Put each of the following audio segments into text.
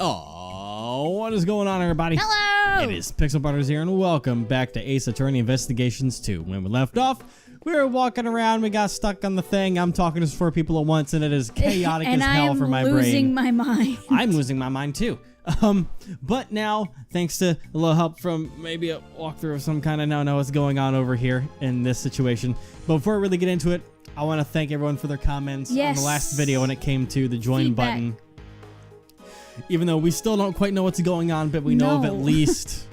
Oh, what is going on, everybody? Hello! It is Pixel Butters here, and welcome back to Ace Attorney Investigations 2. When we left off, we were walking around, we got stuck on the thing. I'm talking to 4 people at once, and it is chaotic as hell for my brain. And I'm losing my mind. I'm losing my mind, too. But now, thanks to a little help from maybe a walkthrough of some kind, I now know what's going on over here in this situation. But before we really get into it, I want to thank everyone for their comments on the last video when it came to the join button. Even though we still don't quite know what's going on, but we know of at least...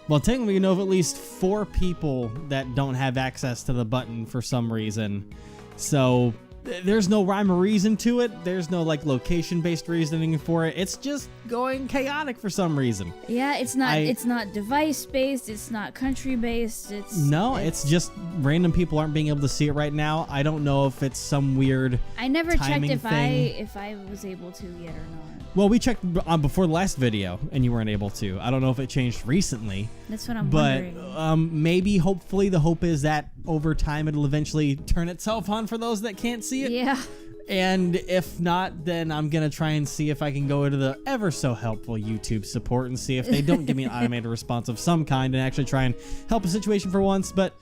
Well, technically we know of at least 4 people that don't have access to the button for some reason. So, there's no rhyme or reason to it. There's no, like, location-based reasoning for it. It's just going chaotic for some reason. Yeah, it's not device-based, it's not country-based, it's just random people aren't being able to see it right now. I don't know if it's some weird I never checked if thing. I was able to yet or not. Well, we checked before the last video, and you weren't able to. I don't know if it changed recently. That's what I'm wondering. But maybe, hopefully, the hope is that over time it'll eventually turn itself on for those that can't see it. Yeah. And if not, then I'm going to try and see if I can go into the ever so helpful YouTube support and see if they don't give me an automated response of some kind and actually try and help a situation for once. But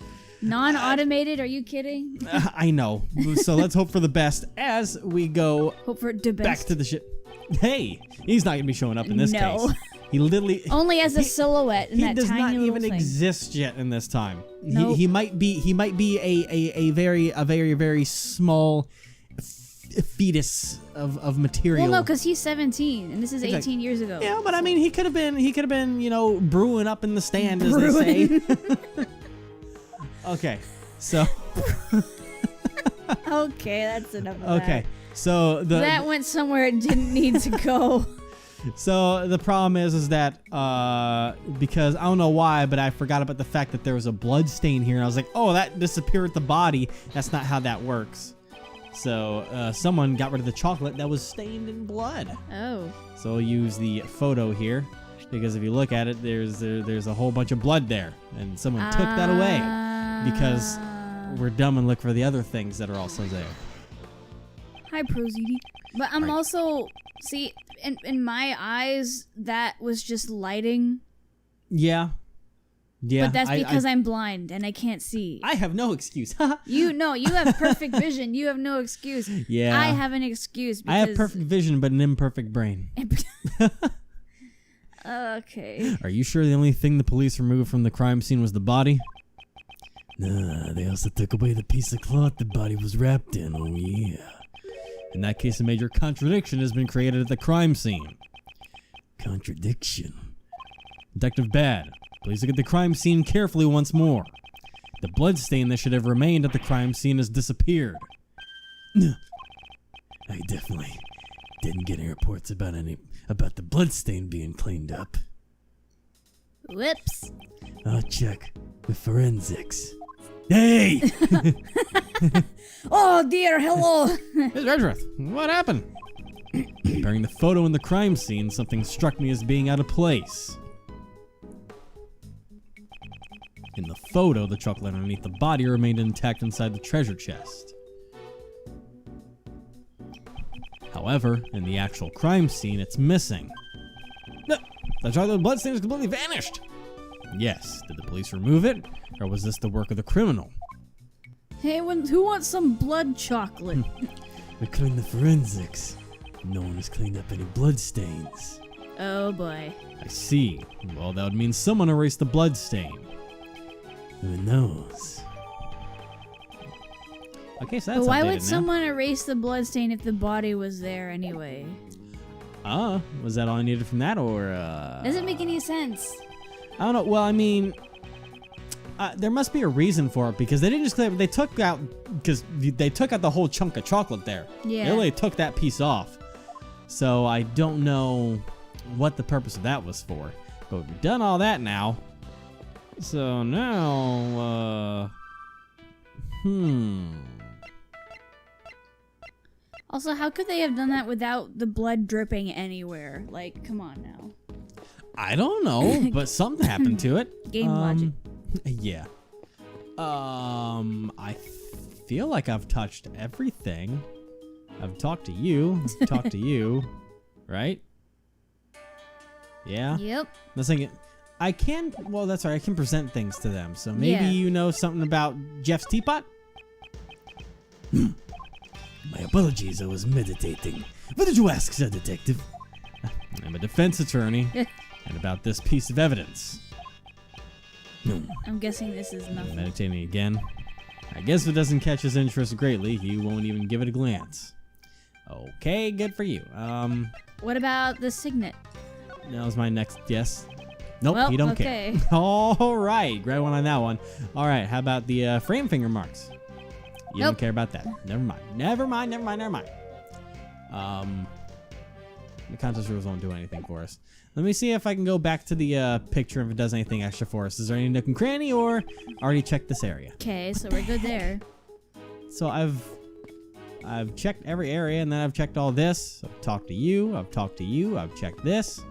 non-automated? Are you kidding? I know. So let's hope for the best as we go Hope for the best. back to the ship. Hey, he's not gonna be showing up in this case. He literally only as a silhouette in that tiny little thing. He does not even exist yet in this time. Nope. He might be a very small fetus of material. Well, no, because he's 17 and this is 18 years ago. Yeah, but I mean, he could have been, you know, brewing up in the stand, as they say. Okay, so. Okay, that's enough of that. Okay. So that went somewhere it didn't need to go. So the problem is that because I don't know why, but I forgot about the fact that there was a blood stain here, and I was like, oh, that disappeared with the body. That's not how that works. So someone got rid of the chocolate that was stained in blood. Oh. So I'll use the photo here, because if you look at it, there's a whole bunch of blood there, and someone took that away because we're dumb and look for the other things that are also there. Hi, Prozidi. But I'm also, see, in my eyes, that was just lighting. Yeah. Yeah. But that's because I'm blind and I can't see. I have no excuse. You have perfect vision. You have no excuse. Yeah. I have an excuse because... I have perfect vision, but an imperfect brain. Okay. Are you sure the only thing the police removed from the crime scene was the body? Nah, they also took away the piece of cloth the body was wrapped in. Oh, yeah. In that case, a major contradiction has been created at the crime scene. Contradiction? Detective Bad, please look at the crime scene carefully once more. The bloodstain that should have remained at the crime scene has disappeared. I definitely didn't get any reports about the bloodstain being cleaned up. Whoops. I'll check with forensics. Hey! Oh dear, hello! Mr. Edgeworth, what happened? Comparing the photo in the crime scene, something struck me as being out of place. In the photo, the chocolate underneath the body remained intact inside the treasure chest. However, in the actual crime scene, it's missing. No, the chocolate bloodstain has completely vanished! Yes, did the police remove it, or was this the work of the criminal? Hey, who wants some blood chocolate? We're cleaning the forensics. No one has cleaned up any blood stains. Oh boy. I see. Well, that would mean someone erased the blood stain. Who knows? Okay, so that's why would someone erase the blood stain if the body was there anyway? Was that all I needed from that, or Doesn't make any sense. I don't know. Well, I mean, there must be a reason for it, because they didn't just they took out the whole chunk of chocolate there. Yeah. They really took that piece off. So I don't know what the purpose of that was for. But we've done all that now. So now, Also, how could they have done that without the blood dripping anywhere? Like, come on now. I don't know, but something happened to it. Game logic. Yeah. I feel like I've touched everything. I've talked to you, right? Yeah? Yep. I was thinking, I can, well, that's right, I can present things to them. So maybe Yeah. you know something about Jeff's teapot? My apologies, I was meditating. What did you ask, Sir Detective? I'm a defense attorney, and about this piece of evidence. I'm guessing this is nothing. Meditating again. I guess if it doesn't catch his interest greatly, he won't even give it a glance. Okay, good for you. What about the signet? That was my next guess. Nope, Well, he don't okay. care. All right, grab one on that one. All right, how about the frame finger marks? You don't Nope. care about that. Never mind. The contest rules won't do anything for us. Let me see if I can go back to the picture if it does anything extra for us. Is there any nook and cranny, or already checked this area? Okay, so we're good there. So I've checked every area, and then I've checked all this. I've talked to you. I've talked to you. I've checked this.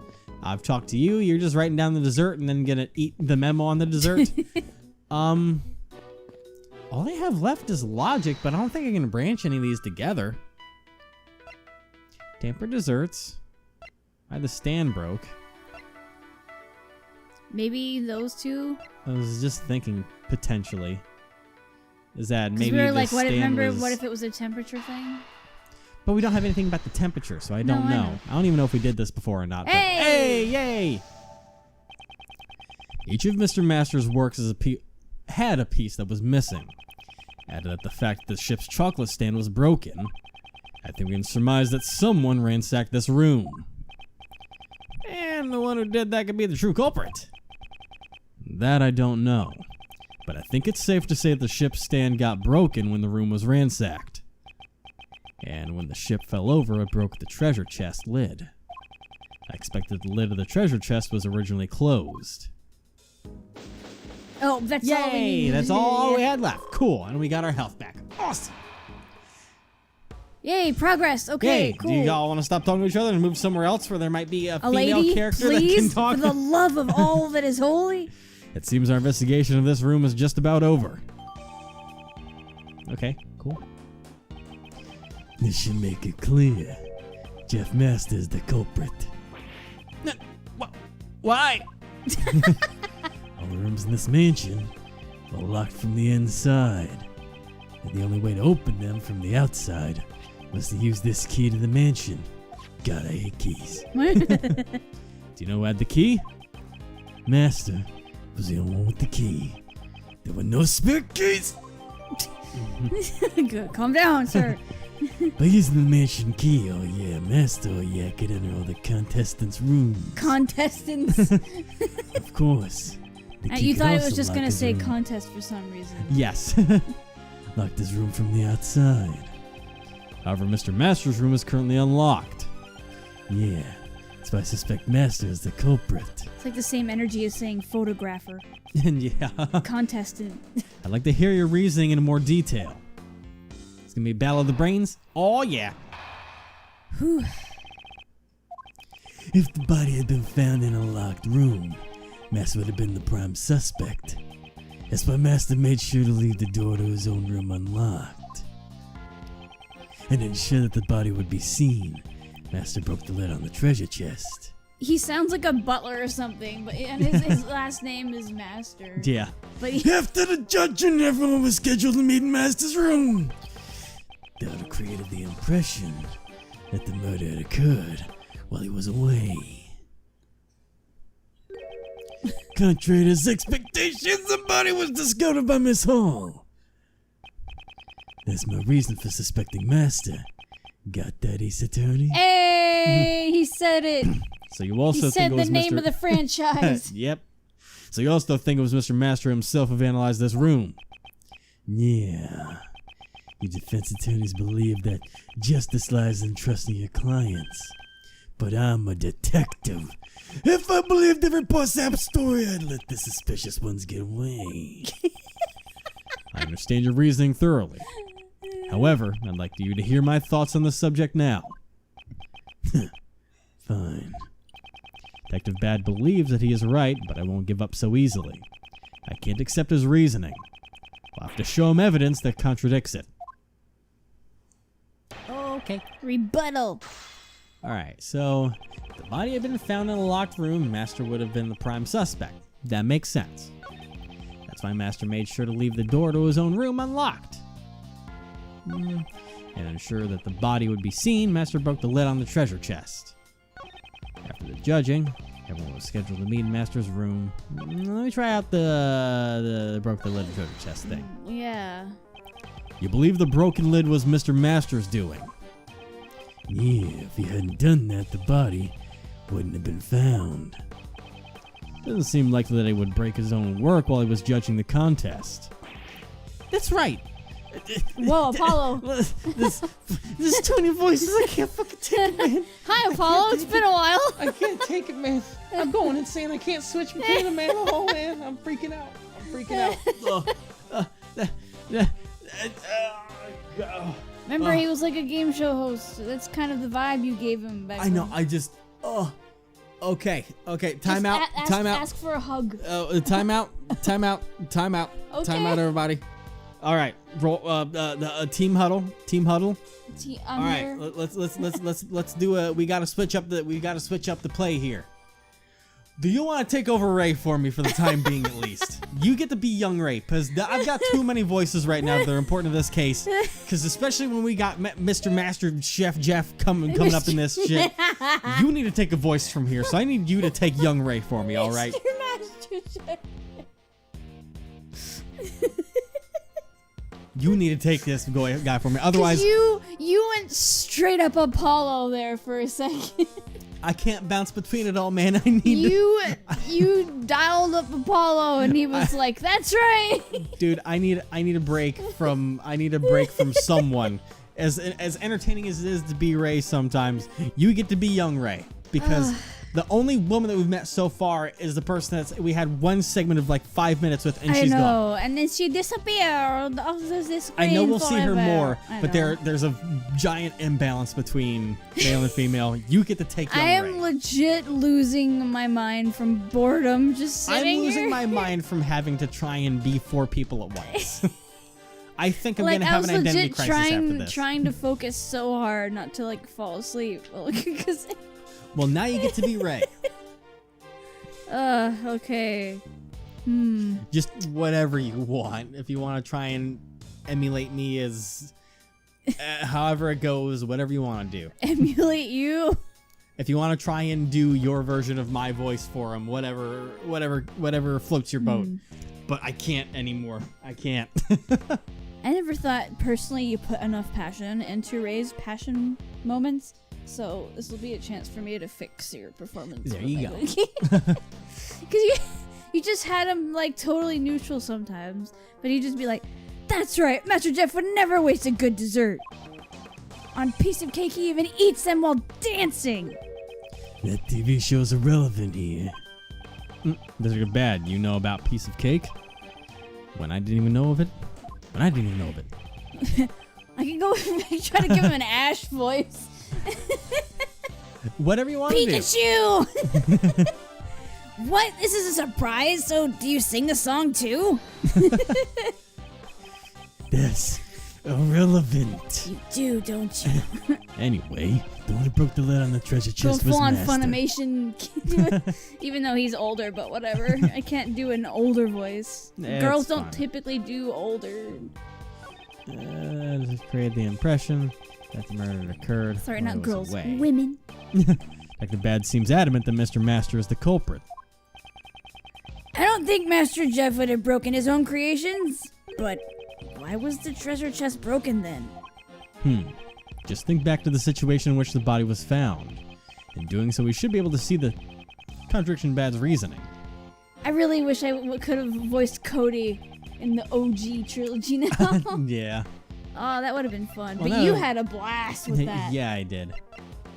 I've talked to you. You're just writing down the dessert and then gonna eat the memo on the dessert. All they have left is logic, but I don't think I can branch any of these together. Tampered desserts. Why the stand broke. Maybe those two? I was just thinking potentially. Is that 'Cause maybe we were the like, what, stand remember was... what if it was a temperature thing? But we don't have anything about the temperature, so I don't No, I know. know. I don't even know if we did this before or not. but- Hey! Hey! Yay! Each of Mr. Master's works had a piece that was missing. Added that the fact that the ship's chocolate stand was broken, I think we can surmise that someone ransacked this room. And the one who did that could be the true culprit. That I don't know. But I think it's safe to say that the ship's stand got broken when the room was ransacked. And when the ship fell over, it broke the treasure chest lid. I expected the lid of the treasure chest was originally closed. Oh, that's all we Yay! need. That's all we had left. Cool, and we got our health back. Awesome. Yay, progress. Okay, Yay. cool. Do you all want to stop talking to each other and move somewhere else where there might be a female lady, character please, that can talk? for the love of all that is holy. It seems our investigation of this room is just about over. Okay, cool. This should make it clear. Jeff Master is the culprit. Why? All the rooms in this mansion are locked from the inside. And the only way to open them from the outside was to use this key to the mansion. God, I hate keys. Do you know who had the key? Master was the only one with the key. There were no spare keys. Good. Calm down, sir. By using the mansion key, oh yeah, Master, oh yeah, I could enter all the contestants' rooms. Contestants. Of course. The key You could thought it also was just lock gonna his say room. contest for some reason. Yes. Locked his room from the outside. However, Mr. Master's room is currently unlocked. Yeah, so I suspect Master is the culprit. It's like the same energy as saying photographer. And yeah, Contestant. I'd like to hear your reasoning in more detail. It's gonna be a battle of the brains? Oh yeah. Whew. If the body had been found in a locked room, Master would have been the prime suspect. That's why Master made sure to leave the door to his own room unlocked. And ensure that the body would be seen, Master broke the lid on the treasure chest. He sounds like a butler or something, but and his last name is Master. Yeah. But he, After the judge and everyone was scheduled to meet in Master's room, that would have created the impression that the murder had occurred while he was away. Contrary to his expectations, the body was discovered by Miss Hall. That's my reason for suspecting Master. Got that, Ace Attorney? hey, he said it. So you also He think said it the was name Mr. of the franchise. Yep. So you also think it was Mr. Master himself who vandalized this room? Yeah. You defense attorneys believe that justice lies in trusting your clients. But I'm a detective. If I believed every post-app story, I'd let the suspicious ones get away. I understand your reasoning thoroughly. However, I'd like you to hear my thoughts on the subject now. Fine. Detective Bad believes that he is right, but I won't give up so easily. I can't accept his reasoning. I'll have to show him evidence that contradicts it. Okay. Rebuttal. Alright, so the body had been found in a locked room, Master would have been the prime suspect. That makes sense. That's why Master made sure to leave the door to his own room unlocked. And ensure that the body would be seen, Master broke the lid on the treasure chest. After the judging, everyone was scheduled to meet in Master's room. Let me try out the broke the lid of the treasure chest thing. Yeah. You believe the broken lid was Mr. Master's doing? Yeah, if he hadn't done that, the body wouldn't have been found. Doesn't seem likely that he would break his own work while he was judging the contest. That's right. Whoa, Apollo. There's too many voices. I can't fucking take it, man. Hi, Apollo. It's been a while. I can't take it, man. I'm going insane. I can't switch between them, man. Oh, man. I'm freaking out. Remember, he was like a game show host. That's kind of the vibe you gave him back then. I know. Okay. Time out. Ask for a hug. Time out, Okay. everybody. All right, roll. Team huddle. All right, Here. let's do a. We gotta switch up the play here. Do you want to take over Ray for me for the time being, at least? You get to be young Ray, because I've got too many voices right now that are important to this case. Because especially when we got Mr. Master Chef Jeff coming up in this shit, you need to take a voice from here. So I need you to take young Ray for me, all right? Mr. Master Chef. You need to take this guy for me. Otherwise, you went straight up Apollo there for a second. I can't bounce between it all, man. I need you dialed up Apollo and he was like, "That's right." Dude, I need a break from someone. As entertaining as it is to be Ray sometimes, you get to be young Ray, because the only woman that we've met so far is the person we had one segment of like 5 minutes with, and she's gone. And then she disappeared off the screen. I know we'll see her forever. more, but there's a giant imbalance between male and female. You get to take young I am Ray. legit losing my mind from boredom just sitting I'm losing here. my mind from having to try and be 4 people at once. I think I'm Like, gonna I have was an identity legit crisis after this. trying to focus so hard not to like fall asleep. Because Well, now you get to be Ray. okay. Just whatever you want. If you want to try and emulate me as however it goes, whatever you want to do. Emulate you. If you want to try and do your version of my voice for him, whatever floats your boat. But I can't anymore. I can't. I never thought personally you put enough passion into Ray's passion moments, so this will be a chance for me to fix your performance. There you go. Because you just had him like totally neutral sometimes, but he'd just be like, "That's right, Master Jeff would never waste a good dessert. On piece of cake, he even eats them while dancing." That TV show's irrelevant here. This is bad. You know about piece of cake? When I didn't even know of it? I can go try to give him an Ash voice. Whatever you want to do. Pikachu! What? This is a surprise? So do you sing the song too? That's irrelevant. You do, don't you? Anyway, the one who broke the lid on the treasure chest was full on Master. Funimation. Even though he's older, but whatever. I can't do an older voice. Girls don't typically do older. Just create the impression that the murder occurred. Sorry, while not it was girls. away. Women. Like the bad seems adamant that Mr. Master is the culprit. I don't think Master Jeff would have broken his own creations, but why was the treasure chest broken then? Just think back to the situation in which the body was found. In doing so, we should be able to see the contradiction in Bad's reasoning. I really wish I could have voiced Cody in the OG trilogy now. Yeah. Oh, that would have been fun. Well, but no. you had a blast with that. Yeah, I did.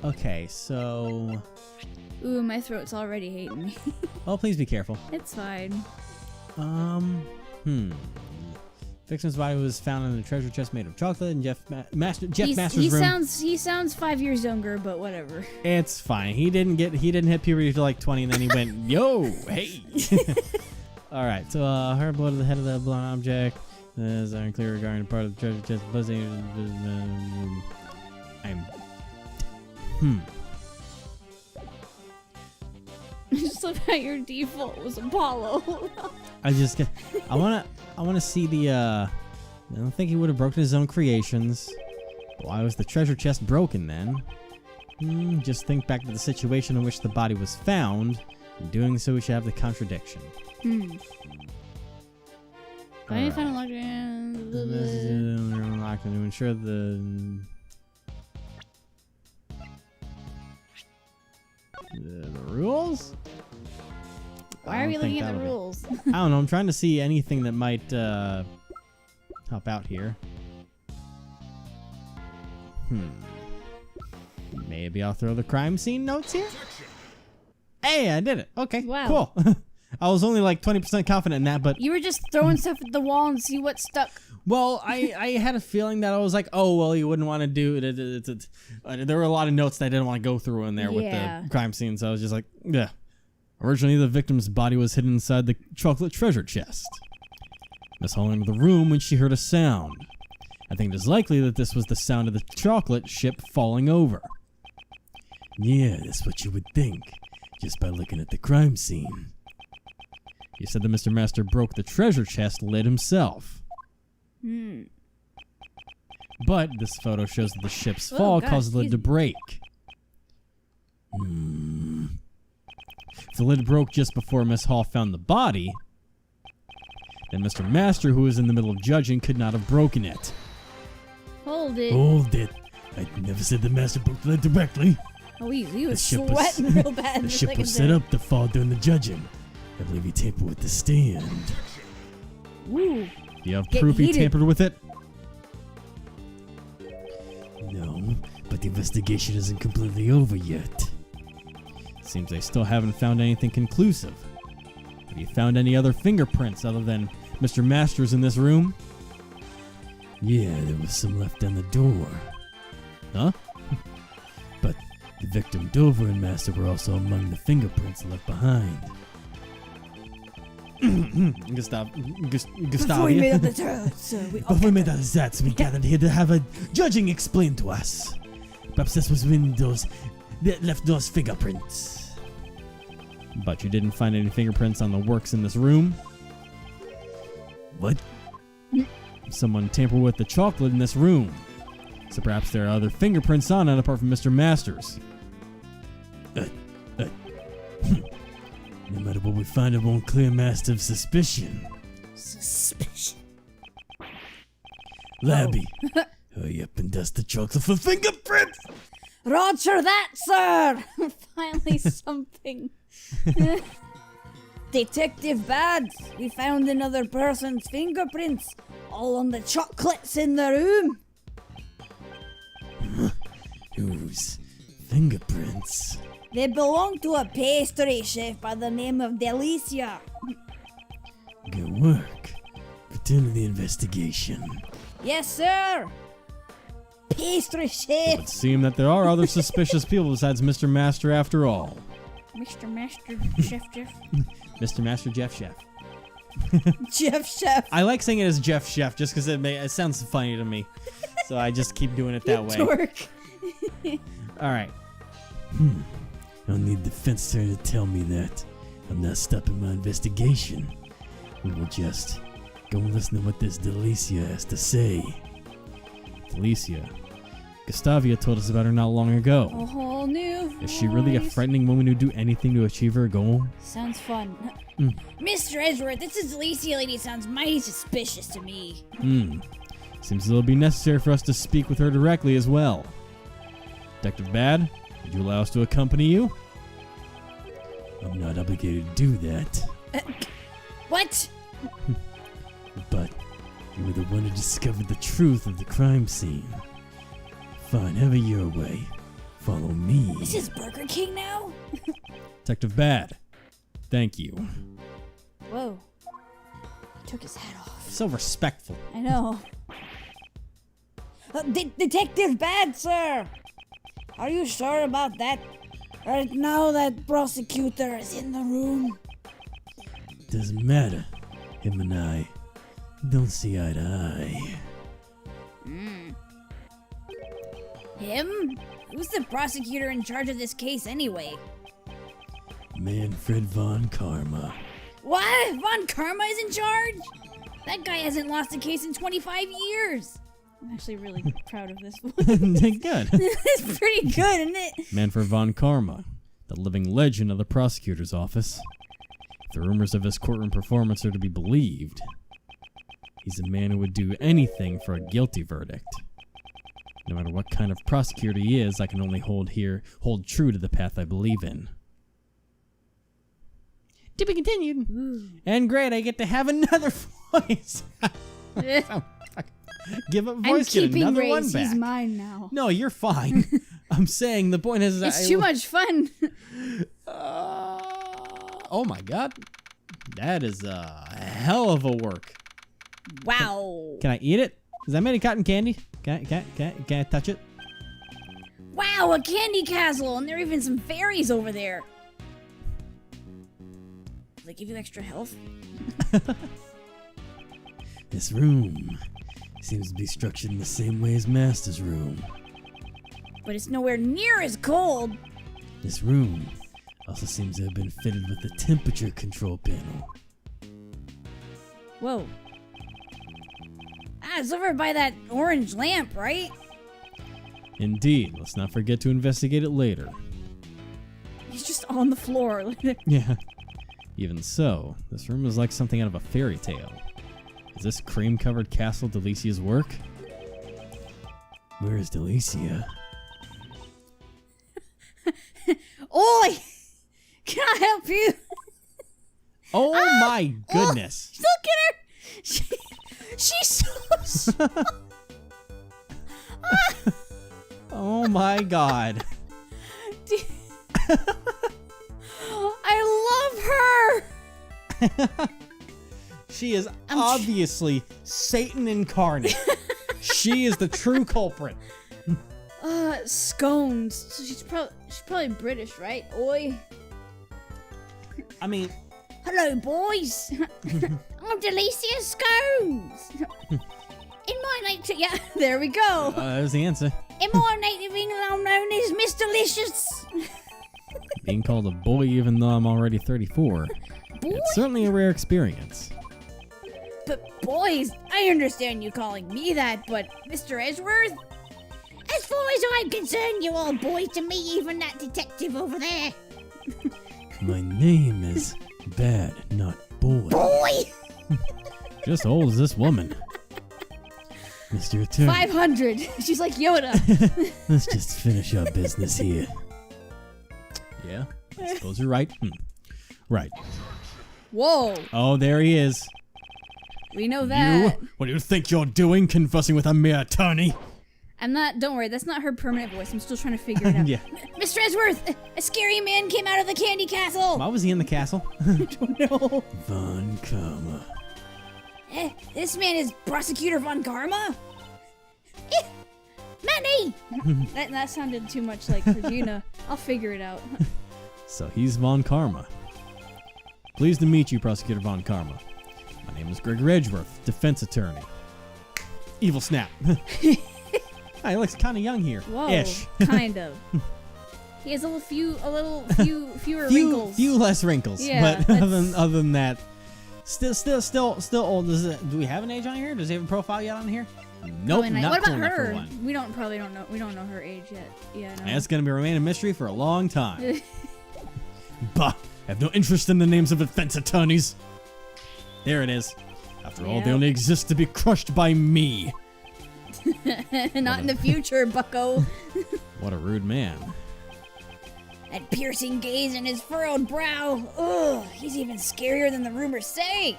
Okay, so... Ooh, my throat's already hating me. Oh, please be careful. It's fine. Vixen's body was found in a treasure chest made of chocolate in Jeff Master's room. He sounds 5 years younger, but whatever. It's fine. He didn't hit puberty till like 20, and then he went, yo, hey. All right. So, her blow to the head of the blown object is unclear regarding the part of the treasure chest. Just look at your default was Apollo. I wanna see the I don't think he would have broken his own creations. Why was the treasure chest broken then? Just think back to the situation in which the body was found. In doing so, we should have the contradiction. I found unlocked Unlocked to ensure the rules? Why are we looking at the rules? I don't know. I'm trying to see anything that might help out here. Maybe I'll throw the crime scene notes here. Hey, I did it. Okay, Wow. cool. I was only like 20% confident in that, but You were just throwing stuff at the wall and see what stuck. well, I had a feeling that I was like, oh, well, you wouldn't want to do it. There were a lot of notes that I didn't want to go through in there with the crime scene, so I was just like, yeah. Originally, the victim's body was hidden inside the chocolate treasure chest. Miss Hall entered the room when she heard a sound. I think it is likely that this was the sound of the chocolate ship falling over. Yeah, that's what you would think, just by looking at the crime scene. You said that Mr. Master broke the treasure chest lid himself. But this photo shows that the ship's fall caused the lid to break. If the lid broke just before Miss Hall found the body, then Mr. Master, who was in the middle of judging, could not have broken it. Hold it. Hold it. I never said the master broke the lid directly. Oh, he was The ship was- sweating real bad. The ship was set up to fall during the judging. I believe he tampered with the stand. Ooh. Do you have Get proof he heated. tampered with it? No, but the investigation isn't completely over yet. Seems they still haven't found anything conclusive. Have you found any other fingerprints other than Mr. Master's in this room? Yeah, there was some left on the door. Huh? But the victim Dover and Master were also among the fingerprints left behind. Before we made up Gustavia. the truth, so we Before we made that, we gathered here to have a judging explained to us. Perhaps this was when those that left those fingerprints. But you didn't find any fingerprints on the works in this room? What? Someone tampered with the chocolate in this room. So perhaps there are other fingerprints on it apart from Mr. Master's. No matter what we find, it won't clear Master of suspicion. Suspicion. Labby, hurry up and dust the chocolate for fingerprints! Roger that, sir. Finally something. Detective Bad, we found another person's fingerprints, all on the chocolates in the room. Whose fingerprints? They belong to a pastry chef by the name of Delicia. Good work. Return to the investigation. Yes, sir. Pastry chef. It seems that there are other suspicious people besides Mr. Master after all. Mr. Master, Chef. Mr. Master Jeff Chef. Chef. I like saying it as Jeff Chef just because it sounds funny to me. So I just keep doing it that way. Dork. All right. I'll need the fencer to tell me that. I'm not stopping my investigation. We will just go and listen to what this Delicia has to say. Alicia. Gustavia told us about her not long ago. A whole new Is she really a voice. frightening woman who'd do anything to achieve her goal? Sounds fun. Mr. Esworth, this is Delicia lady sounds mighty suspicious to me. Seems it'll be necessary for us to speak with her directly as well. Detective Bad, would you allow us to accompany you? I'm not obligated to do that, What? but you were the one who discovered the truth of the crime scene. Fine, have it your way. Follow me. This is Burger King now? Detective Bad, thank you. Whoa. He took his hat off. So respectful. I know. Detective Bad, sir! Are you sure about that? Right now that prosecutor is in the room. Doesn't matter. Him and I don't see eye to eye. Him? Who's the prosecutor in charge of this case anyway? Manfred von Karma. What? Von Karma is in charge? That guy hasn't lost a case in 25 years. I'm actually really proud of this one. Good. It's pretty good, isn't it? Manfred von Karma, the living legend of the prosecutor's office. If the rumors of his courtroom performance are to be believed, he's a man who would do anything for a guilty verdict. No matter what kind of prosecutor he is, I can only hold true to the path I believe in. To be continued. Ooh. And great, I get to have another voice. Give up I'm voice, get keeping another one Ray's. back. He's mine now. No, you're fine. I'm saying the point is It's too much fun. Oh my god. That is a hell of a work. Wow. Can I eat it? Is that made of cotton candy? Can I touch it? Wow, a candy castle, and there are even some fairies over there. Do they give you extra health? This room seems to be structured in the same way as Master's room. But it's nowhere near as cold. This room also seems to have been fitted with a temperature control panel. Whoa. Ah, it's over by that orange lamp, right? Indeed. Let's not forget to investigate it later. He's just on the floor. Yeah. Even so, this room is like something out of a fairy tale. Is this cream-covered castle Delicia's work? Where is Delicia? Oi! Can I help you? Oh my goodness. Look at her! She's so small. Oh my god. I love her! She is obviously Satan incarnate. She is the true culprit. Scones. So she's probably British, right? Oi. I mean, Hello, boys. I'm Delicia Scones. In my native, yeah, there we go. there's the answer. In my native England, I'm known as Miss Delicious. Being called a boy even though I'm already 34. Boy? It's certainly a rare experience. But boys, I understand you calling me that, but Mr. Esworth? As far as I'm concerned, you all boys to me, even that detective over there. My name is Bad, not Boy. Boy! Just old as this woman. Mr. Attorney, 500. She's like Yoda. let's just finish our business here. Yeah, I suppose you're right. Right. Whoa, Oh, there he is. we know that. You? What do you think you're doing, conversing with a mere attorney? I'm not, don't worry, that's not her permanent voice. I'm still trying to figure it out. Yeah. Mr. Esworth, a scary man came out of the candy castle. Why was he in the castle? No. Von Karma. This man is Prosecutor Von Karma? Manny! that sounded too much like Regina. I'll figure it out. So he's Von Karma. Pleased to meet you, Prosecutor Von Karma. My name is Gregory Edgeworth, defense attorney. Evil snap. He looks kind of young here. Whoa, Ish. kind of. He has fewer wrinkles. Few less wrinkles. Yeah, but other that's- than that, still old. Do we have an age on here? Does he have a profile yet on here? Nope, Probably not. not What cool about enough for her? one. We don't know her age yet. Yeah, no. That's gonna be remain a mystery for a long time. Bah, I have no interest in the names of defense attorneys. There it is. After all, they Yeah. only exist to be crushed by me. Not in the future, Bucko. What a rude man. That piercing gaze and his furrowed brow. Ugh, he's even scarier than the rumors say.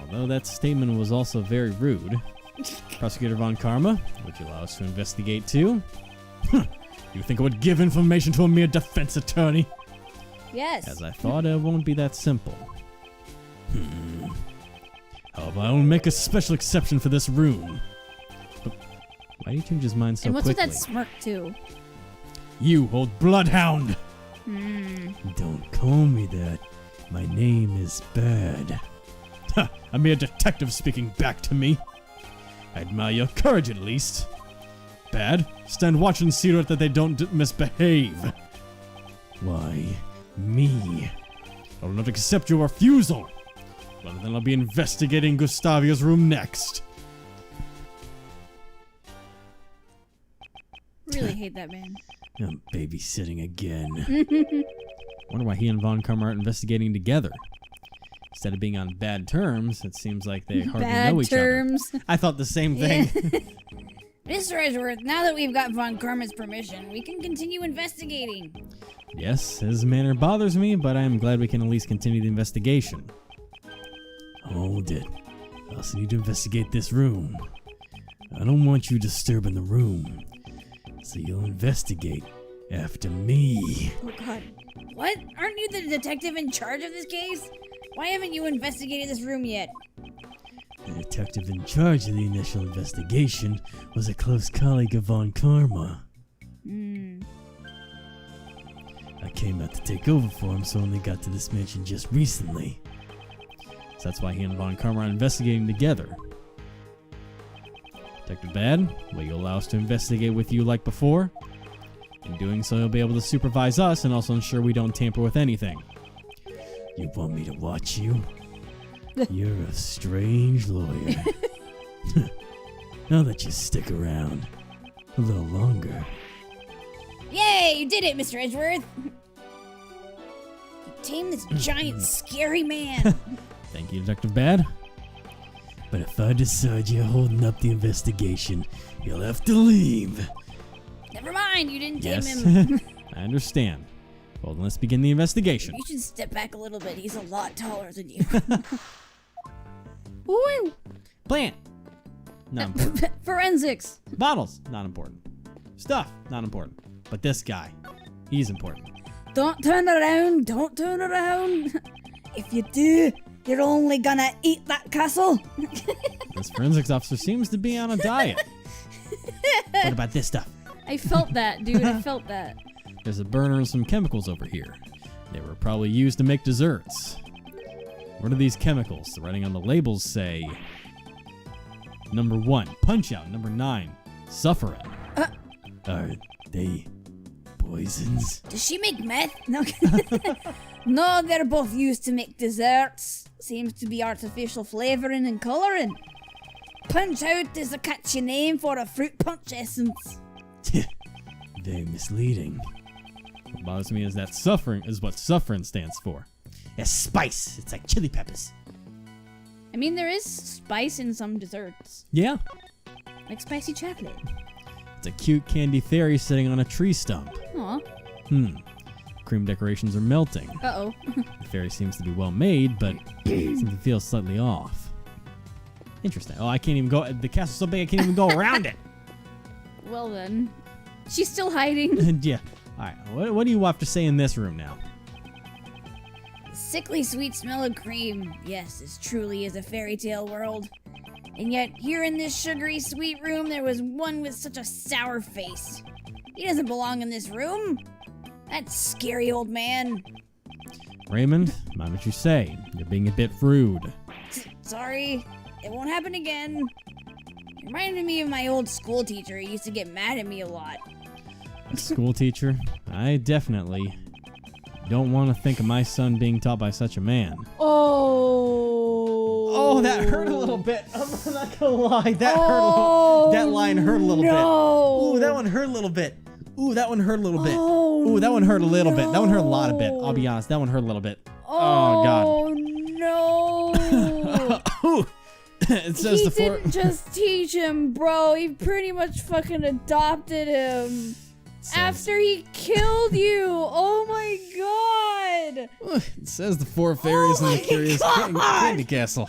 Although that statement was also very rude. Prosecutor Von Karma, would you allow us to investigate too? You think I would give information to a mere defense attorney? Yes. As I thought, it won't be that simple. However, I will make a special exception for this room. But why do you change his mind so and what's quickly? with that smirk too? You old bloodhound! Don't call me that. My name is Bad. Ha! A mere detective speaking back to me. I admire your courage at least. Bad, stand watch and see to it that they don't misbehave. Why, Me. I will not accept your refusal. Well, then I'll be investigating Gustavia's room next. Really hate that man. I'm babysitting again. Wonder why he and Von Karma aren't investigating together. Instead of being on bad terms, it seems like they hardly know each other. I thought the same thing. Mr. Edgeworth, now that we've got Von Karma's permission, we can continue investigating. Yes, his manner bothers me, but I am glad we can at least continue the investigation. Hold it. I also need to investigate this room. I don't want you disturbing the room. So you'll investigate after me. Oh god. What? Aren't you the detective in charge of this case? Why haven't you investigated this room yet? The detective in charge of the initial investigation was a close colleague of Von Karma. I came out to take over for him, so only got to this mansion just recently. So that's why he and Von Karma are investigating together. Detective Bad, will you allow us to investigate with you like before? In doing so, you'll be able to supervise us and also ensure we don't tamper with anything. You want me to watch you? You're a strange lawyer. I'll let you stick around a little longer. Yay, you did it, Mr. Edgeworth! You tamed this giant, scary man. Thank you, Detective Bad. But if I decide you're holding up the investigation, you'll have to leave. Never mind, you didn't tame Yes, him. I understand. Well, then let's begin the investigation. You should step back a little bit. He's a lot taller than you. Woo! Plant. Not important. Forensics. Bottles. Not important. Stuff. Not important. But this guy, he's important. Don't turn around. Don't turn around. If you do, you're only gonna eat that castle. This forensics officer seems to be on a diet. What about this stuff? I felt that, dude. I felt that. There's a burner and some chemicals over here. They were probably used to make desserts. What are these chemicals? The writing on the labels say... Number 1, Punch Out. Number 9, Sufferin. Are they poisons? Does she make meth? No. No, they're both used to make desserts. Seems to be artificial flavoring and coloring. Punch Out is a catchy name for a fruit punch essence. Very misleading. What bothers me is that suffering is what Sufferin stands for. It's spice. It's like chili peppers. I mean, there is spice in some desserts. Yeah. Like spicy chocolate. It's a cute candy fairy sitting on a tree stump. Aw. Cream decorations are melting. Uh-oh. The fairy seems to be well made, but seems to feel slightly off. Interesting. Oh, I can't even go. The castle's so big I can't even go around it. Well then. She's still hiding. And yeah. All right. What do you have to say in this room now? Sickly sweet smell of cream. Yes, this truly is a fairy tale world. And yet, here in this sugary sweet room, there was one with such a sour face. He doesn't belong in this room. That scary old man. Raymond, mind what you say. You're being a bit rude. Sorry, it won't happen again. It reminded me of my old school teacher. He used to get mad at me a lot. A school teacher? I definitely don't want to think of my son being taught by such a man. Oh, that hurt a little bit. I'm not gonna lie. That hurt a little. That line hurt a little bit. Ooh, that one hurt a little bit. Ooh, that one hurt a little bit. Ooh, that one hurt a little bit. That one hurt a lot of bit. I'll be honest. That one hurt a little bit. Oh God. Oh no. Ooh. It says He the four. didn't just teach him, bro. He pretty much fucking adopted him. After he killed you. Oh my God. It says the four fairies in the my curious God. candy castle.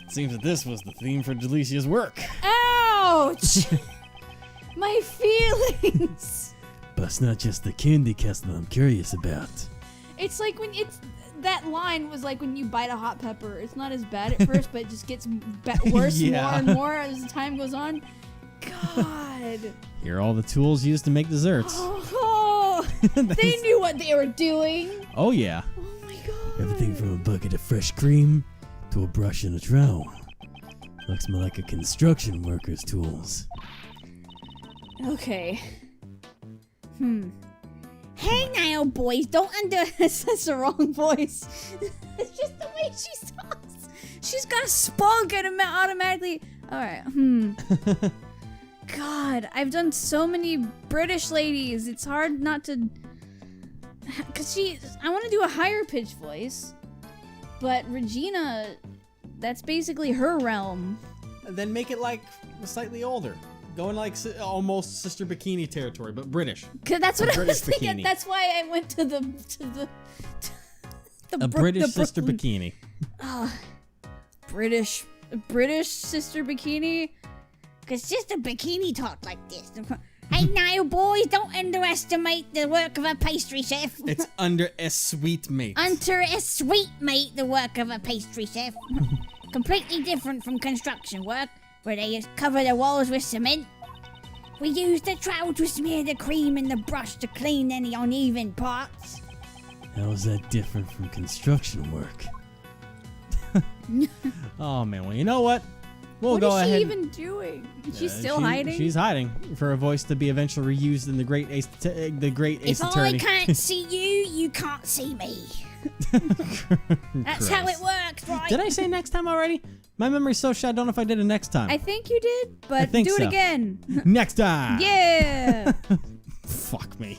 It seems that this was the theme for Delicia's work. Ouch. My feelings. But it's not just the candy castle I'm curious about. It's like when it's that line was like when you bite a hot pepper. It's not as bad at first, but it just gets worse Yeah. more and more as the time goes on. God. Here are all the tools used to make desserts. Oh, they knew what they were doing. Oh yeah. Oh my God. Everything from a bucket of fresh cream to a brush and a trowel. Looks more like a construction worker's tools. Okay. Hey now, boys, don't That's the wrong voice. It's just the way she talks. She's got spunk and automatically. All right. God, I've done so many British ladies. It's hard not to. Cause I want to do a higher pitched voice, but Regina, that's basically her realm. Then make it like slightly older. Going like almost Sister Bikini territory, but British. Cause that's what I was British thinking. bikini. That's why I went to the British Sister Bikini. British Sister Bikini. Cause Sister Bikini talked like this. Hey now, boys, don't underestimate the work of a pastry chef. It's under a sweet mate. Under a sweet mate, the work of a pastry chef. Completely different from construction work, where they just cover the walls with cement. We use the trowel to smear the cream and the brush to clean any uneven parts. How is that different from construction work? Oh man, well you know what? We'll What go is she ahead. even doing? She's still hiding? She's hiding for a voice to be eventually reused in the Great Ace If Attorney. I can't see you, you can't see me. That's how it works, right? Did I say next time already? My memory's so shot. I don't know if I did it next time. I think you did, but think do it so. again. Next time. Yeah. Fuck me.